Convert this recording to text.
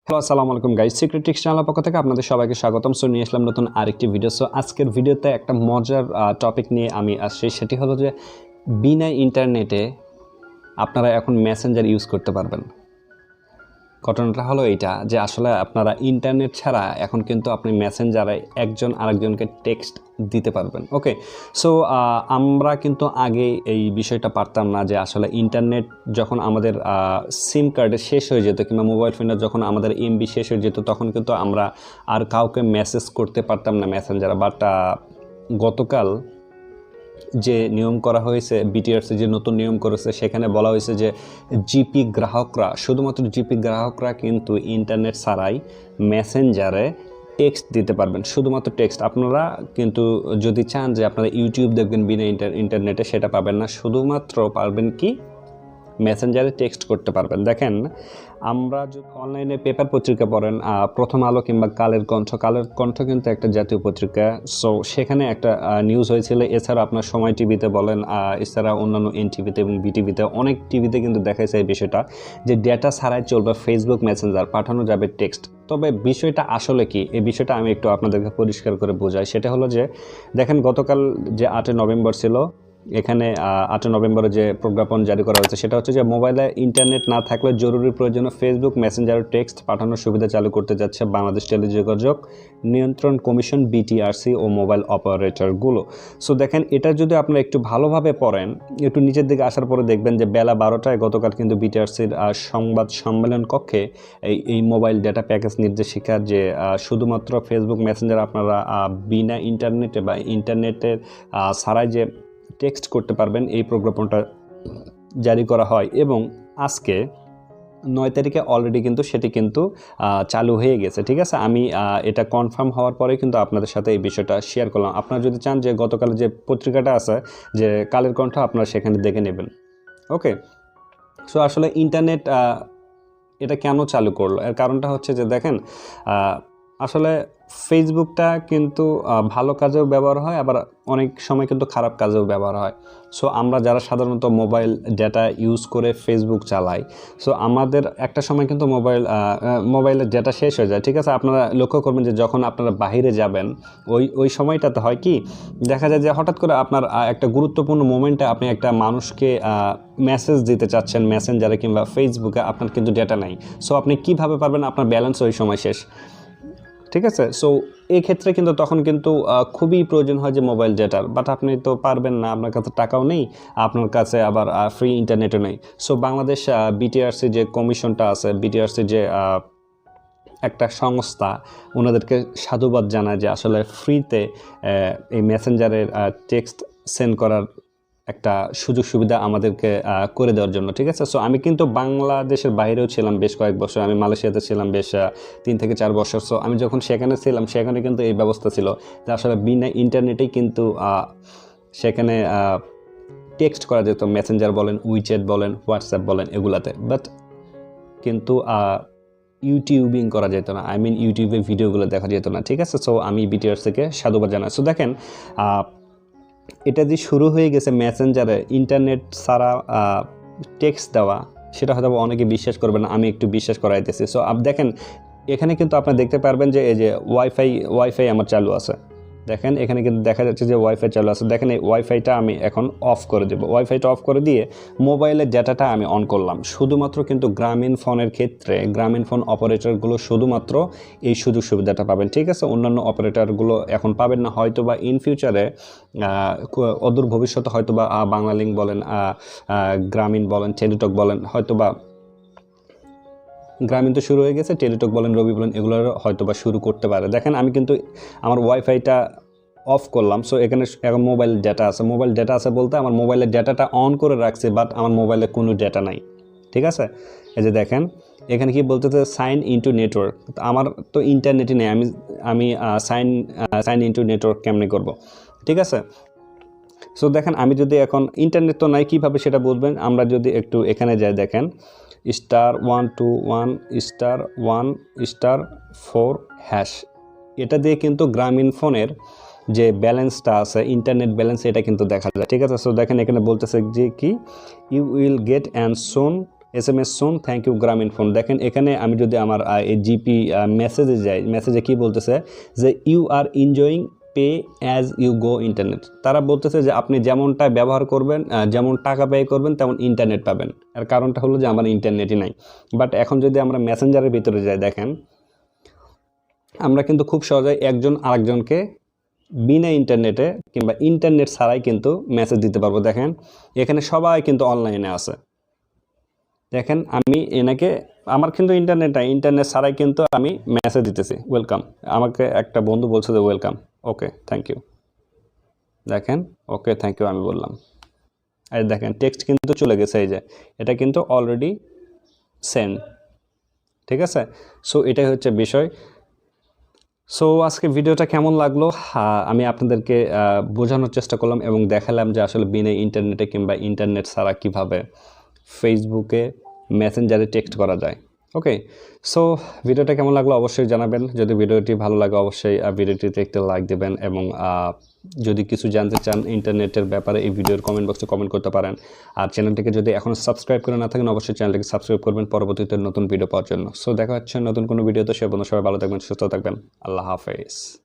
Hello আসসালামু আলাইকুম guys, secret tricks চ্যানেলের পক্ষ থেকে আপনাদের সবাইকে স্বাগতম। সো নিয়ে আসলাম নতুন আরেকটি ভিডিও। সো আজকের ভিডিওতে একটা মজার টপিক নিয়ে আমি আসছি। সেটি হলো যে বিনা ইন্টারনেটে আপনারা এখন মেসেঞ্জার ইউজ করতে পারবেন। ঘটনাটা হলো এইটা যে আসলে আপনারা ইন্টারনেট ছাড়া এখন কিন্তু আপনি মেসেঞ্জারে একজন আরেকজনকে টেক্সট দিতে পারবেন। ওকে, সো আমরা কিন্তু আগে এই বিষয়টা পারতাম না যে আসলে ইন্টারনেট যখন আমাদের সিম কার্ডে শেষ হয়ে যেত কিংবা মোবাইল ফোনে যখন আমাদের এমবি শেষ হয়ে যেত তখন কিন্তু আমরা আর কাউকে মেসেজ করতে পারতাম না মেসেঞ্জারে। বাট গতকাল যে নিয়ম করা হয়েছে, বিটিআরসি যে নতুন নিয়ম করেছে, সেখানে বলা হয়েছে যে জিপি গ্রাহকরা, শুধুমাত্র জিপি গ্রাহকরা কিন্তু ইন্টারনেট ছাড়াই মেসেঞ্জারে টেক্সট দিতে পারবেন। শুধুমাত্র টেক্সট। আপনারা কিন্তু যদি চান যে আপনারা ইউটিউব দেখবেন বিনা ইন্টারনেটে, সেটা পাবেন না। শুধুমাত্র পারবেন কি, মেসেঞ্জারে টেক্সট করতে পারবেন। দেখেন, আমরা যদি অনলাইনে পেপার পত্রিকা পড়েন, প্রথম আলো কিংবা কালের কণ্ঠ কিন্তু একটা জাতীয় পত্রিকা। সো সেখানে একটা নিউজ হয়েছিল। এছাড়া আপনার সময় টিভিতে বলেন, এছাড়া অন্যান্য এনটিভিতে এবং বিটিভিতে অনেক টিভিতে কিন্তু দেখাইছে এই বিষয়টা যে ডেটা ছাড়াই চলবে ফেসবুক মেসেঞ্জার, পাঠানো যাবে টেক্সট। তবে বিষয়টা আসলে কি, এই বিষয়টা আমি একটু আপনাদেরকে পরিষ্কার করে বোঝাই। সেটা হলো যে দেখেন, গতকাল যে 8 নভেম্বর ছিল, এখানে 8 নভেম্বরে যে প্রজ্ঞাপন জারি করা হয়েছে সেটা হচ্ছে যে মোবাইলে ইন্টারনেট না থাকলে জরুরি প্রয়োজনে ফেসবুক মেসেঞ্জার টেক্সট পাঠানোর সুবিধা চালু করতে যাচ্ছে বাংলাদেশ টেলিযোগাযোগ নিয়ন্ত্রণ কমিশন, বিটিআরসি ও মোবাইল অপারেটরগুলো। সো দেখেন, এটা যদি আপনারা একটু ভালোভাবে পড়েন, একটু নিচের দিকে আসার পরে দেখবেন যে বেলা 12টায় গতকাল কিন্তু বিটিআরসির সংবাদ সম্মেলন কক্ষে এই মোবাইল ডেটা প্যাকেজ নির্দেশিকা যে শুধুমাত্র ফেসবুক মেসেঞ্জার আপনারা বিনা ইন্টারনেটে বা ইন্টারনেটের ছাড়াই যে টেক্সট করতে পারবেন, এই প্রজ্ঞাপনটা জারি করা হয়। এবং আজকে 9 তারিখে অলরেডি কিন্তু সেটি কিন্তু চালু হয়ে গেছে। ঠিক আছে, আমি এটা কনফার্ম হওয়ার পরে কিন্তু আপনাদের সাথে এই বিষয়টা শেয়ার করলাম। আপনারা যদি চান যে গতকাল যে পত্রিকাটা আছে যে কালের কণ্ঠ, আপনারা সেখানে দেখে নেবেন। ওকে, সো আসলে ইন্টারনেট এটা কেন চালু করলো, এর কারণটা হচ্ছে যে দেখেন, আসলে ফেসবুকটা কিন্তু ভালো কাজেও ব্যবহার হয়, আবার অনেক সময় কিন্তু খারাপ কাজেও ব্যবহার হয়। সো আমরা যারা সাধারণত মোবাইল ডেটা ইউজ করে ফেসবুক চালাই, সো আমাদের একটা সময় কিন্তু মোবাইলের ডেটা শেষ হয়ে যায়। ঠিক আছে, আপনারা লক্ষ্য করবেন যে যখন আপনারা বাইরে যাবেন ওই সময়টাতে হয় কি, দেখা যায় যে হঠাৎ করে আপনার একটা গুরুত্বপূর্ণ মোমেন্টে আপনি একটা মানুষকে মেসেজ দিতে চাচ্ছেন মেসেঞ্জারে কিংবা ফেসবুকে, আপনার কিন্তু ডেটা নাই। সো আপনি কিভাবে পারবেন, আপনার ব্যালেন্স ওই সময় শেষ। ঠিক আছে, সো এই ক্ষেত্রে কিন্তু তখন কিন্তু খুবই প্রয়োজন হয় যে মোবাইল ডেটার। বাট আপনি তো পারবেন না, আপনার কাছে টাকাও নেই, আপনার কাছে আবার ফ্রি ইন্টারনেটও নেই। সো বাংলাদেশ বিটিআরসি যে কমিশনটা আছে, বিটিআরসি যে একটা সংস্থা, ওনাদেরকে সাধুবাদ জানায় যে আসলে ফ্রিতে এই মেসেঞ্জারের টেক্সট সেন্ড করার একটা সুযোগ সুবিধা আমাদেরকে করে দেওয়ার জন্য। ঠিক আছে, সো আমি কিন্তু বাংলাদেশের বাইরেও ছিলাম বেশ কয়েক বছর। আমি মালয়েশিয়াতে ছিলাম বেশ 3 থেকে 4 বছর। সো আমি যখন সেখানে ছিলাম, সেখানে কিন্তু এই ব্যবস্থা ছিল যে আসলে বিনা ইন্টারনেটেই কিন্তু সেখানে টেক্সট করা যেত, মেসেঞ্জার বলেন, উইচ্যাট বলেন, হোয়াটসঅ্যাপ বলেন, এগুলাতে। বাট কিন্তু ইউটিউবিং করা যেত না, ইউটিউবে ভিডিওগুলো দেখা যেত না। ঠিক আছে, সো আমি বিটিআরসিকে সাধুবাদ জানাই। সো দেখেন, এটা যে শুরু হয়ে গেছে মেসেঞ্জারে ইন্টারনেট ছাড়া টেক্সট দেওয়া, সেটা হয়তো অনেকে বিশ্বাস করবে না, আমি একটু বিশ্বাস করাইতেছি। সো দেখেন, এখানে কিন্তু আপনারা দেখতে পারবেন যে এই যে ওয়াইফাই আমার চালু আছে। দেখেন, এখানে কিন্তু দেখা যাচ্ছে যে ওয়াইফাই চালু আছে। দেখেন, এই ওয়াইফাইটা আমি এখন অফ করে দেবো। ওয়াইফাইটা অফ করে দিয়ে মোবাইলের ডেটাটা আমি অন করলাম। শুধুমাত্র কিন্তু গ্রামীণ ফোনের ক্ষেত্রে গ্রামীণ ফোন অপারেটরগুলো শুধুমাত্র এই সুযোগ সুবিধাটা পাবেন। ঠিক আছে, অন্যান্য অপারেটরগুলো এখন পাবেন না। হয়তো বা ইন ফিউচারে অদূর ভবিষ্যতে হয়তো বা বাংলালিংক বলেন, গ্রামীণ বলেন, টেলিটক বলেন, হয়তো বা গ্রামীণ তো শুরু হয়ে গেছে, টেলিটক বলেন, রবি বলেন, এগুলো হয়তো বা শুরু করতে পারে। দেখেন, আমি কিন্তু আমার ওয়াইফাইটা অফ করলাম। সো এখানে এখন মোবাইল ডেটা আছে বলতে আমার মোবাইলের ডেটাটা অন করে রাখছি, বাট আমার মোবাইলে কোনো ডেটা নাই। ঠিক আছে, এই যে দেখেন, এখানে কি বলতেছে, সাইন ইনটু নেটওয়ার্ক। আমার তো ইন্টারনেটই নেই, আমি সাইন ইনটু নেটওয়ার্ক কেমনে করব? ঠিক আছে, সো দেখেন, আমি যদি এখন ইন্টারনেট তো নাই, কীভাবে সেটা বুঝবেন? আমরা যদি একটু এখানে যাই, দেখেন *121*1*4#, এটা দিয়ে কিন্তু গ্রামীণ ফোনের যে ব্যালেন্সটা আছে, ইন্টারনেট ব্যালেন্স, এটা কিন্তু দেখা যায়। ঠিক আছে, সো দেখেন, এখানে বলতেছে যে কি, you will get and soon SMS soon, thank you Grameenphone. দেখেন এখানে আমি যদি আমার এই জিপি মেসেজে যাই, মেসেজে কি বলতেছে যে you are enjoying pay as you go internet. তারা বলতেছে যে আপনি যেমনটা ব্যবহার করবেন, যেমন টাকা ব্যয় করবেন তেমন ইন্টারনেট পাবেন। এর কারণটা হলো যে আমার ইন্টারনেটই নাই। বাট এখন যদি আমরা মেসেঞ্জারের ভিতরে যাই, দেখেন আমরা কিন্তু খুব সহজেই একজন আরেকজনকে বিনা ইন্টারনেটে কিংবা ইন্টারনেট ছাড়াই কিন্তু মেসেজ দিতে পারবো। দেখেন এখানে সবাই কিন্তু অনলাইনে আছে। দেখেন আমি এনাকে, আমার কিন্তু ইন্টারনেট নাই, ইন্টারনেট ছাড়াই কিন্তু আমি মেসেজ দিতেছি ওয়েলকাম। আমাকে একটা বন্ধু বলছে যে ওয়েলকাম, ওকে থ্যাংক ইউ। দেখেন ওকে থ্যাংক ইউ আমি বললাম, আর দেখেন টেক্সট কিন্তু চলে গেছে। এই যে এটা কিন্তু অলরেডি সেন্ড, ঠিক আছে। সো এটাই হচ্ছে বিষয়। সো আজকে ভিডিওটা কেমন লাগলো আমি আপনাদেরকে বোঝানোর চেষ্টা করলাম এবং দেখালাম যে আসলে বিনা ইন্টারনেটে কিংবা ইন্টারনেট ছাড়া কীভাবে ফেসবুকে মেসেঞ্জারে টেক্সট করা যায়। ওকে, সো ভিডিওটা কেমন লাগলো অবশ্যই জানাবেন। যদি ভিডিওটি ভালো লাগে অবশ্যই ভিডিওটিতে একটা লাইক দেবেন এবং যদি কিছু জানতে চান ইন্টারনেটের ব্যাপারে এই ভিডিওর কমেন্ট বক্সে কমেন্ট করতে পারেন। আর চ্যানেলটিকে যদি এখনও সাবস্ক্রাইব করে না থাকেন অবশ্যই চ্যানেলটিকে সাবস্ক্রাইব করবেন পরবর্তীতে নতুন ভিডিও পাওয়ার জন্য। সো দেখা হচ্ছে নতুন কোনো ভিডিওতে। সে বন্ধু সবাই ভালো থাকবেন, সুস্থ থাকবেন। আল্লাহ হাফেজ।